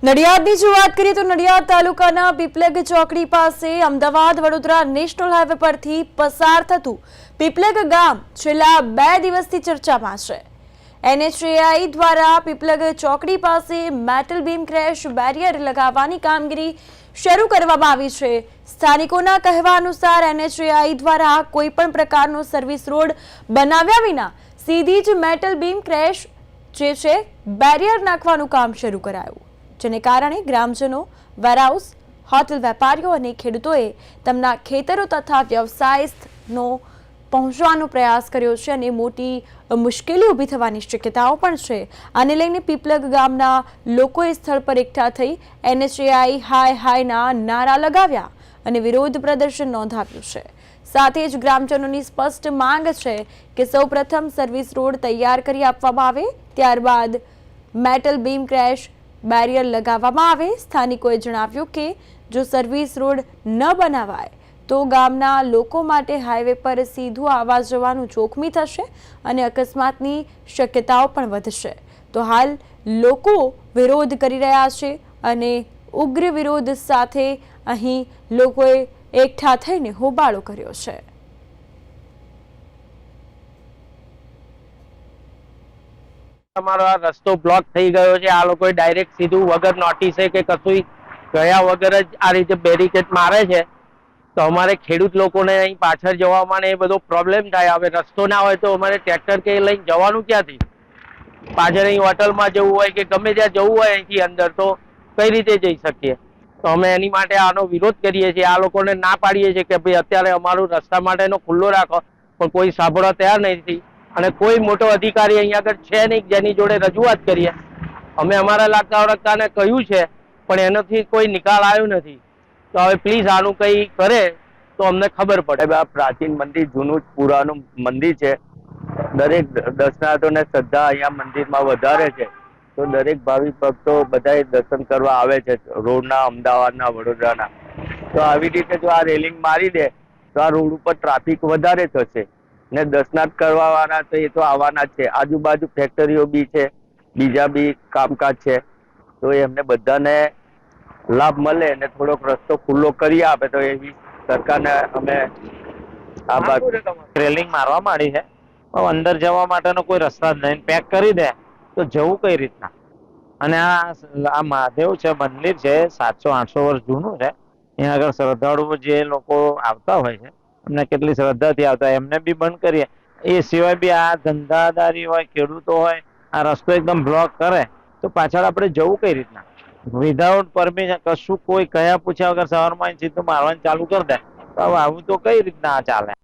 નડિયાદની જો વાત કરીએ તો નડિયાદ તાલુકાના પીપલગ ચોકડી પાસે અમદાવાદ વડોદરા નેશનલ હાઈવે પરથી પસાર થતું પીપલગ ગામ છેલ્લા 2 દિવસથી ચર્ચામાં છે। NHAI દ્વારા પીપલગ ચોકડી પાસે મેટલ બીમ ક્રેશ બેરિયર લગાવવાની કામગીરી શરૂ કરવામાં આવી છે। સ્થાનિકોના કહેવા અનુસાર NHAI દ્વારા કોઈ પણ પ્રકારનો સર્વિસ રોડ બનાવ્યા વિના સીધી જ મેટલ બીમ ક્રેશ જે છે બેરિયર નાખવાનું કામ શરૂ કરાયું, જેને કારણે ગ્રામજનો, વેરહાઉસ, હોટેલ વેપારીઓ અને ખેડૂતોએ તેમના ખેતરો તથા વ્યવસાયનો પહોંચવાનો પ્રયાસ કર્યો છે અને મોટી મુશ્કેલી ઊભી થવાની શક્યતાઓ પણ છે। આને લઈને પીપલગ ગામના લોકોએ સ્થળ પર એકઠા થઈ NHAI હાય હાયના નારા લગાવ્યા અને વિરોધ પ્રદર્શન નોંધાવ્યું છે। સાથે જ ગ્રામજનોની સ્પષ્ટ માંગ છે કે સૌપ્રથમ સર્વિસ રોડ તૈયાર કરી આપવામાં આવે, ત્યારબાદ મેટલ બીમ ક્રેશ બેરિયર લગાવવામાં આવે। સ્થાનિકોએ જણાવ્યું કે જો સર્વિસ રોડ ન બનાવાય તો ગામના લોકો માટે હાઈવે પર સીધું આવવા જવાનું જોખમી થશે અને અકસ્માતની શક્યતાઓ પણ વધશે। તો હાલ લોકો વિરોધ કરી રહ્યા છે અને ઉગ્ર વિરોધ સાથે અહીં લોકોએ એકઠા થઈને હોબાળો કર્યો છે। અમારો આ રસ્તો બ્લોક થઈ ગયો છે। આ લોકોએ ડાયરેક્ટ સીધું વગર નોટિસે કે કશું ગયા વગર જ આ રીતે બેરિકેડ મારે છે, તો અમારે ખેડૂત લોકોને અહીં પાછળ જવામાં ને એ બધો પ્રોબ્લેમ થાય। હવે રસ્તો ના હોય તો અમારે ટ્રેક્ટર કે લઈને જવાનું ક્યાંથી? પાછળ અહીં હોટલમાં જવું હોય કે ગમે ત્યાં જવું હોય અહીંથી અંદર તો કઈ રીતે જઈ શકીએ? તો અમે એની માટે આનો વિરોધ કરીએ છીએ। આ લોકોને ના પાડીએ છીએ કે ભાઈ અત્યારે અમારું રસ્તા માટેનો ખુલ્લો રાખો, પણ કોઈ સાંભળવા તૈયાર નથી અને કોઈ મોટો અધિકારી અહીંયા આગળ છે નહીં જેની જોડે રજૂઆત કરીએ। અમે અમારા લાગતા વળગતાને કહ્યું છે પણ એનાથી કોઈ નિકાલ આવ્યો નથી। તો હવે પ્લીઝ આનું કંઈ કરે તો અમને ખબર પડે। આ પ્રાચીન મંદિર, જૂનું પુરાનું મંદિર છે। દરેક દર્શનાર્થીઓને શ્રદ્ધા અહીંયા મંદિરમાં વધારે છે, તો દરેક ભાવિક ભક્તો બધા દર્શન કરવા આવે છે રોડના, અમદાવાદના, વડોદરાના। તો આવી રીતે જો આ રેલિંગ મારી દે તો આ રોડ ઉપર ટ્રાફિક વધારે થશે ને દર્શનાર્થ કરવા વાળા તો એ તો આવવાના જ છે। આજુબાજુ ફેક્ટરીઓ બી છે, બીજા બી કામકાજ છે, તો એમને બધાને લાભ મળે ને થોડોક રસ્તો ખુલ્લો કરી આપે તો એવી સરકારને અમે આભાર। રેલિંગ મારવા માંડી છે, અંદર જવા માટેનો કોઈ રસ્તા જ નહીં, પેક કરી દે તો જવું કઈ રીતના? અને આ મહાદેવ છે મંદિર છે, 700-800 વર્ષ જૂનું છે। અહીંયા આગળ શ્રદ્ધાળુઓ જે લોકો આવતા હોય છે એમને કેટલી શ્રદ્ધાથી આવતા, એમને બી બંધ કરીએ। એ સિવાય બી આ ધંધાદારી હોય, ખેડૂતો હોય, આ રસ્તો એકદમ બ્લોક કરે તો પાછળ આપણે જવું કઈ રીતના? વિધાઉટ પરમિશન, કશું કોઈ કયા પૂછ્યા વગર સવારમાં સીધું મારવાનું ચાલુ કરી દે તો હવે આવું તો કઈ રીતના ચાલે?